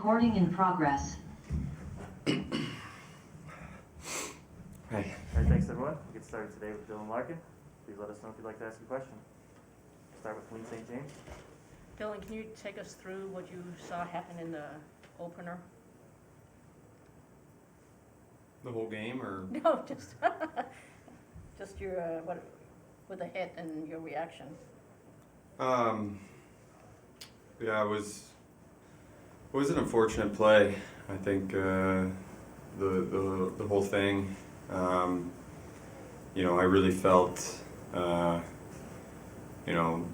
Recording in progress. Hey. All right, thanks everyone. We'll get started today with Dylan Larkin. Please let us know if you'd like to ask a question. Start with Wings St. James. Dylan, can you take us through what you saw happen in the opener? The whole game, or? No, just your what with the hit and your reaction. Yeah, it was an unfortunate play. I think the whole thing. I really felt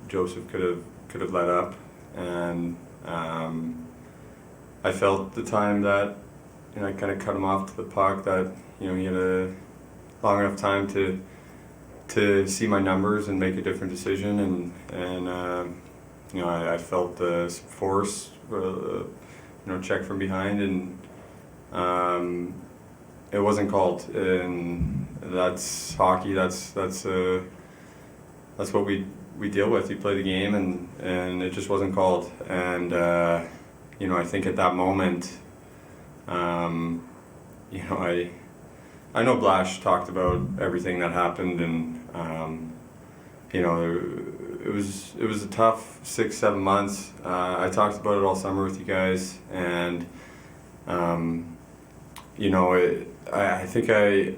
Joseph could have let up, and I felt the time that I kind of cut him off to the puck, that he had a long enough time to see my numbers and make a different decision, and I felt some force, check from behind, and it wasn't called, and that's hockey. That's what we deal with. You play the game, and it just wasn't called, and I think at that moment, I know Blash talked about everything that happened, and it was a tough 6-7 months. I talked about it all summer with you guys, and I think I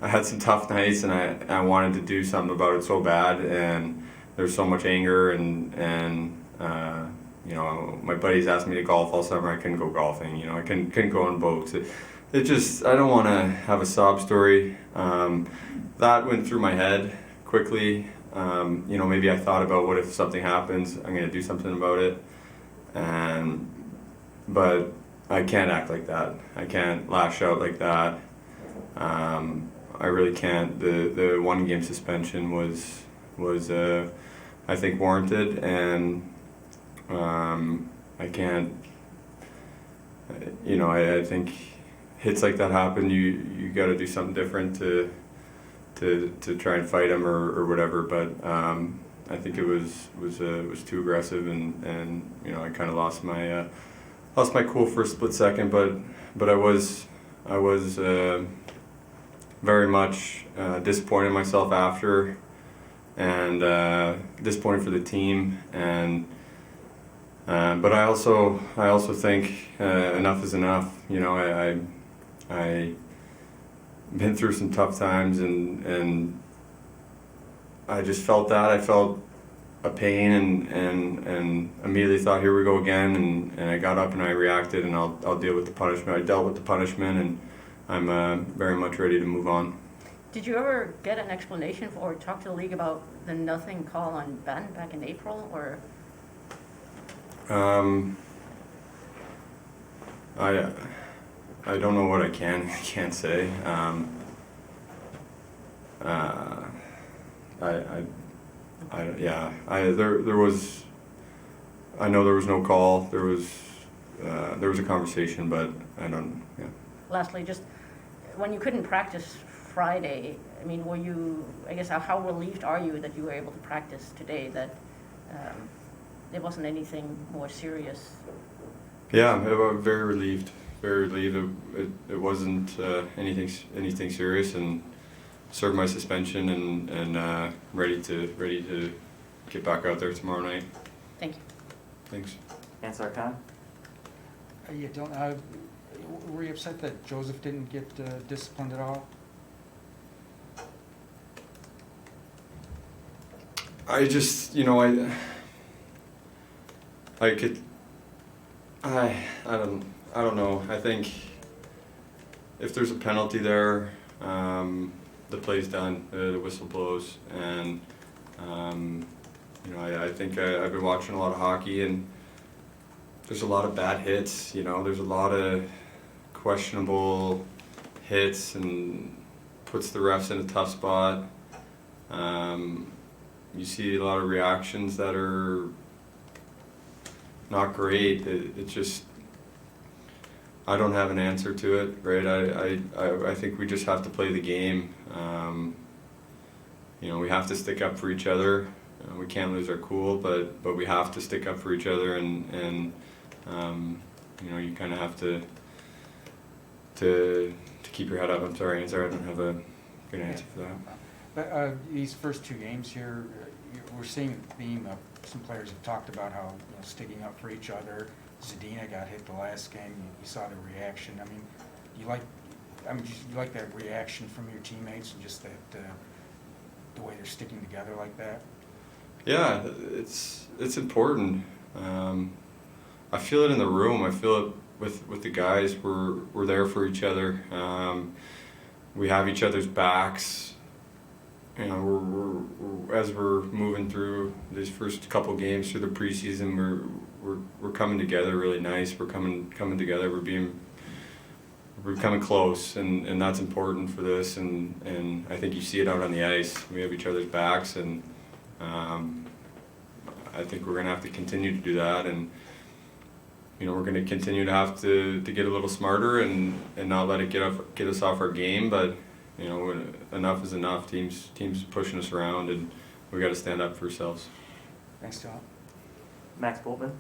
had some tough nights, and I wanted to do something about it so bad, and there's so much anger, and my buddies asked me to golf all summer. I couldn't go golfing. I couldn't go on boats. It just, I don't want to have a sob story. That went through my head quickly. Maybe I thought about, what if something happens? I'm going to do something about it. But I can't act like that. I can't lash out like that. I really can't. The 1-game suspension was I think warranted, and I can't. I think hits like that happen. You got to do something different to try and fight him or whatever. But I think it was too aggressive, and I kind of lost my cool for a split second. But I was very much disappointed in myself after, and disappointed for the team, and but I also think enough is enough. I been through some tough times, and I just felt that. I felt a pain, and immediately thought, here we go again, and I got up and I reacted, and I'll deal with the punishment. I dealt with the punishment, and I'm very much ready to move on. Did you ever get an explanation or talk to the league about the nothing call on Ben back in April, or? I don't know what I can't say. There was. I know there was no call. There was a conversation, but I don't. Yeah. Lastly, just when you couldn't practice Friday, I mean, were you? I guess how relieved are you that you were able to practice today? That there wasn't anything more serious. Yeah, I'm very relieved. Very relieved. It wasn't anything serious, and served my suspension, and ready to get back out there tomorrow night. Thank you. Thanks. Ansar Khan. You don't. Were you upset that Joseph didn't get disciplined at all? I just, I don't know. I think if there's a penalty there, the play's done. The whistle blows, and I think I've been watching a lot of hockey, and there's a lot of bad hits. There's a lot of questionable hits, and puts the refs in a tough spot. You see a lot of reactions that are not great. It just, I don't have an answer to it, right? I think we just have to play the game. We have to stick up for each other. We can't lose our cool, but we have to stick up for each other, and you kind of have to keep your head up. I'm sorry, I don't have a good answer for that. But these first 2 games here, we're seeing a theme of some players have talked about how sticking up for each other. Zadina got hit the last game. You saw the reaction. I mean, you like that reaction from your teammates and just that the way they're sticking together like that. Yeah, it's important. I feel it in the room. I feel it with the guys. We're there for each other. We have each other's backs. We're as we're moving through these first couple games through the preseason, we're coming together really nice. We're coming together. We're becoming close, and that's important for this. And I think you see it out on the ice. We have each other's backs, and I think we're gonna have to continue to do that. And we're gonna continue to have to get a little smarter and not let it get us off our game. But enough is enough. Teams pushing us around, and we got to stand up for ourselves. Thanks, Tom. Max Boltman.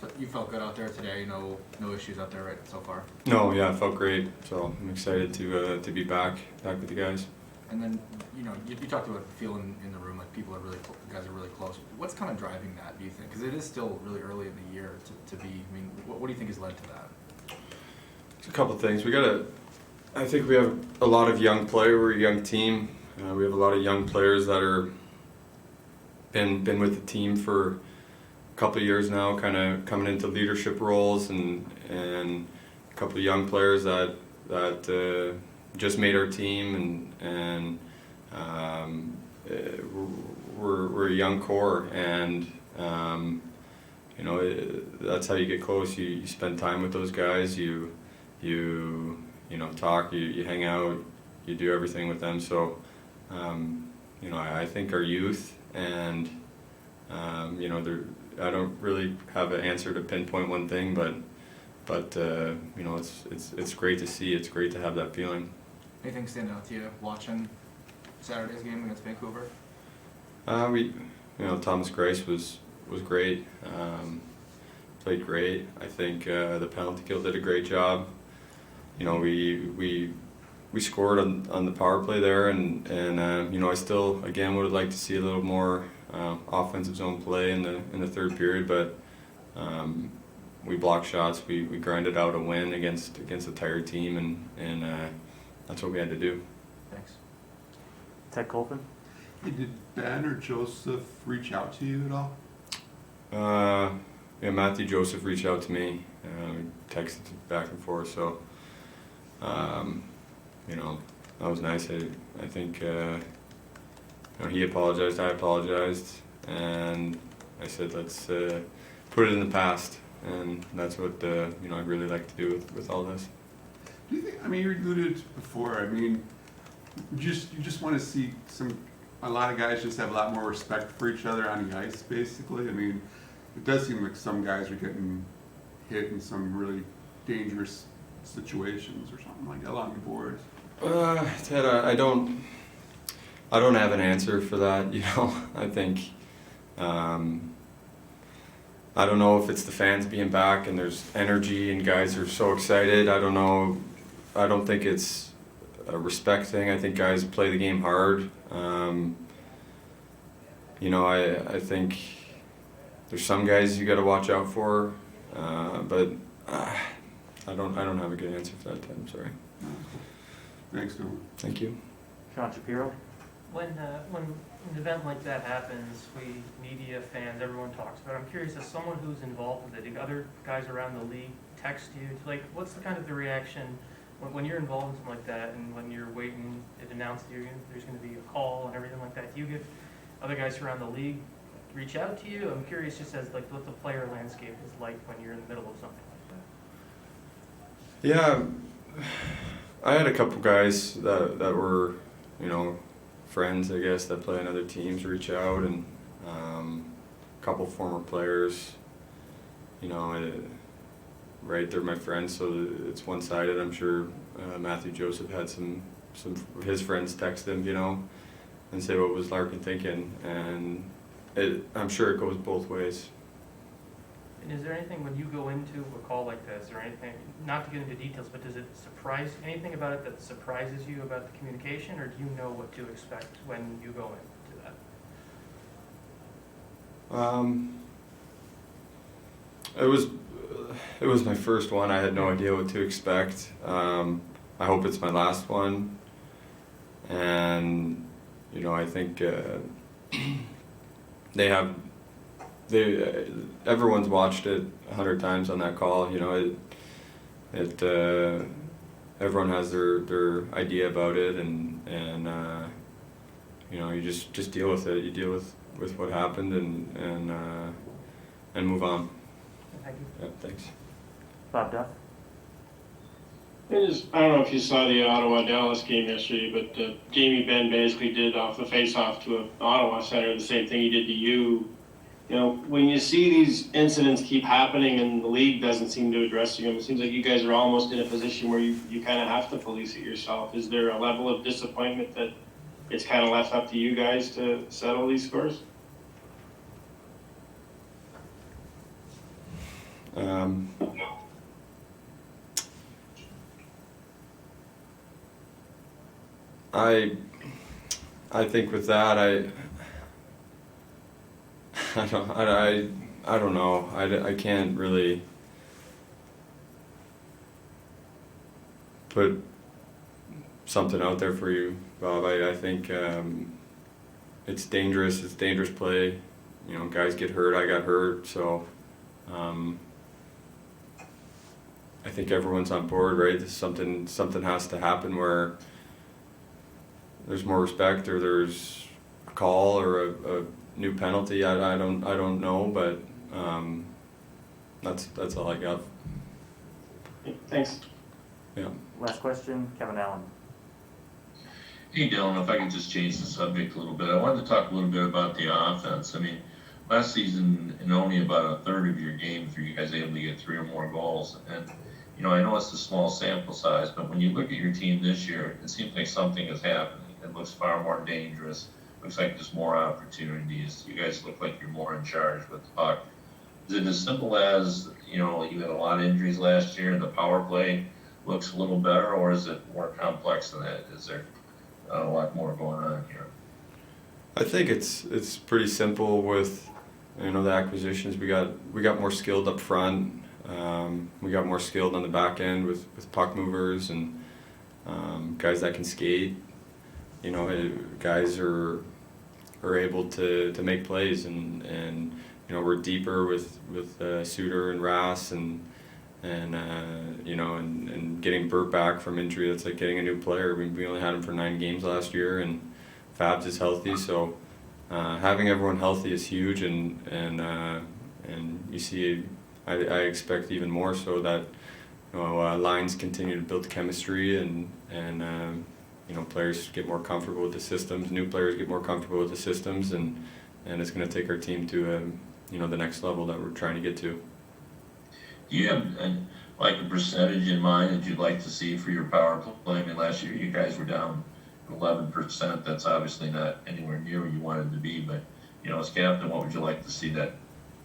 So you felt good out there today? No issues out there right so far? No, yeah, it felt great. So I'm excited to be back with the guys. And then you talked about feeling in the room like you guys are really close. What's kind of driving that? Do you think? Because it is still really early in the year to be. I mean, what do you think has led to that? It's a couple things. I think we have a lot of young players. We're a young team. We have a lot of young players that are been with the team for a couple of years now, kind of coming into leadership roles, and a couple of young players that just made our team, and we're a young core, and that's how you get close. You spend time with those guys. You talk, you hang out, you do everything with them. So, I think our youth and, I don't really have an answer to pinpoint one thing, but it's great to see. It's great to have that feeling. Anything stand out to you watching Saturday's game against Vancouver? Thomas Grice was great. Played great. I think the penalty kill did a great job. We scored on the power play there, and I still again would like to see a little more offensive zone play in the third period, but we blocked shots. We grinded out a win against a tired team, and that's what we had to do. Thanks. Ted Colpin. Hey, did Ben or Joseph reach out to you at all? Yeah, Mathieu Joseph reached out to me. We texted back and forth, so that was nice. I think he apologized, I apologized, and I said let's put it in the past, and that's what I'd really like to do with all this. Do you think? I mean, you alluded before. I mean, you just want to see a lot of guys just have a lot more respect for each other on the ice, basically. I mean, it does seem like some guys are getting hit in some really dangerous situations or something like that along the boards. Ted, I don't have an answer for that. I think I don't know if it's the fans being back and there's energy and guys are so excited. I don't know. I don't think it's a respect thing. I think guys play the game hard. I think there's some guys you got to watch out for, but I don't have a good answer for that, Ted. I'm sorry. Thanks, Dylan. Thank you. Sean Shapiro. When an event like that happens, we, media, fans, everyone talks about it. I'm curious, as someone who's involved with it, do other guys around the league text you? What's the kind of the reaction when you're involved in something like that, and when you're waiting, it announced to you there's going to be a call and everything like that? Do you get other guys around the league reach out to you? I'm curious, just as what the player landscape is like when you're in the middle of something like that. Yeah, I had a couple guys that were, friends, I guess, that play on other teams reach out, and a couple former players, right, they're my friends, so it's one-sided. I'm sure Mathieu Joseph had some of his friends text him, and say what was Larkin thinking, and I'm sure it goes both ways. And is there anything when you go into a call like this, or anything, not to get into details, but does it surprise, anything about it that surprises you about the communication, or do you know what to expect when you go into that? It was my first one. I had no idea what to expect. I hope it's my last one, and you know, I think everyone's watched it 100 times on that call. You know, everyone has their idea about it, and you know, you just deal with it. You deal with what happened and move on. Thank you. Yeah, thanks. Bob Duff? I don't know if you saw the Ottawa-Dallas game yesterday, but Jamie Benn basically did off the face-off to an Ottawa center the same thing he did to you. You know, when you see these incidents keep happening and the league doesn't seem to address them, it seems like you guys are almost in a position where you kind of have to police it yourself. Is there a level of disappointment that it's kind of left up to you guys to settle these scores? I think with that I don't know. I can't really put something out there for you, Bob. I think it's dangerous. It's dangerous play. You know, guys get hurt. I got hurt, so I think everyone's on board, right? Something has to happen where there's more respect, or there's a call, or a new penalty. I don't know, but that's all I got. Thanks. Yeah. Last question, Kevin Allen. Hey Dylan, if I could just change the subject a little bit, I wanted to talk a little bit about the offense. I mean, last season, in only about a third of your games were you guys able to get 3 or more goals. And, you know, I know it's a small sample size, but when you look at your team this year, it seems like something is happening. It looks far more dangerous. Looks like there's more opportunities. You guys look like you're more in charge with the puck. Is it as simple as, you know, you had a lot of injuries last year and the power play looks a little better, or is it more complex than that? Is there a lot more going on here? I think it's pretty simple with, you know, the acquisitions. We got more skilled up front. We got more skilled on the back end with puck movers and guys that can skate. You know, guys are able to make plays, and you know, we're deeper with Suter and Rass and you know, and getting Burt back from injury. That's like getting a new player. We only had him for 9 games last year, and Fabs is healthy, so having everyone healthy is huge, and you see, I expect even more so that, you know, lines continue to build chemistry, and you know, players get more comfortable with the systems. New players get more comfortable with the systems, and it's going to take our team to you know, the next level that we're trying to get to. Do you have like a percentage in mind that you'd like to see for your power play? I mean, last year you guys were down 11%. That's obviously not anywhere near where you wanted to be, but, you know, as captain, what would you like to see that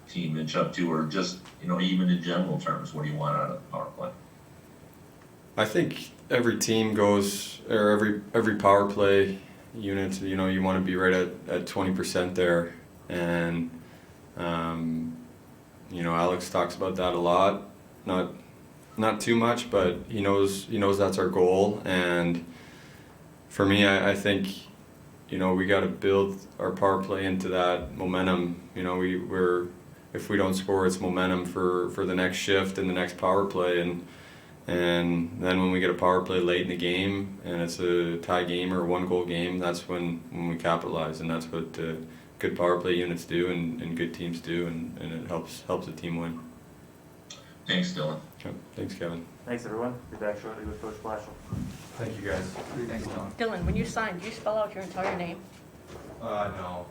team inch up to, or just, you know, even in general terms, what do you want out of the power play? I think every team goes, or every power play unit, you know, you want to be right at 20% there, and you know, Alex talks about that a lot, not too much, but he knows that's our goal. And for me, I think, you know, we got to build our power play into that momentum. You know, if we don't score, it's momentum for the next shift and the next power play, and then when we get a power play late in the game and it's a tie game or a 1-goal game, that's when we capitalize, and that's what good power play units do, and good teams do, and it helps the team win. Thanks, Dylan. Okay. Thanks, Kevin. Thanks, everyone. Be back shortly with Coach Blashill. Thank you, guys. Thanks, Tom. Dylan, when you sign, do you spell out your entire name? No.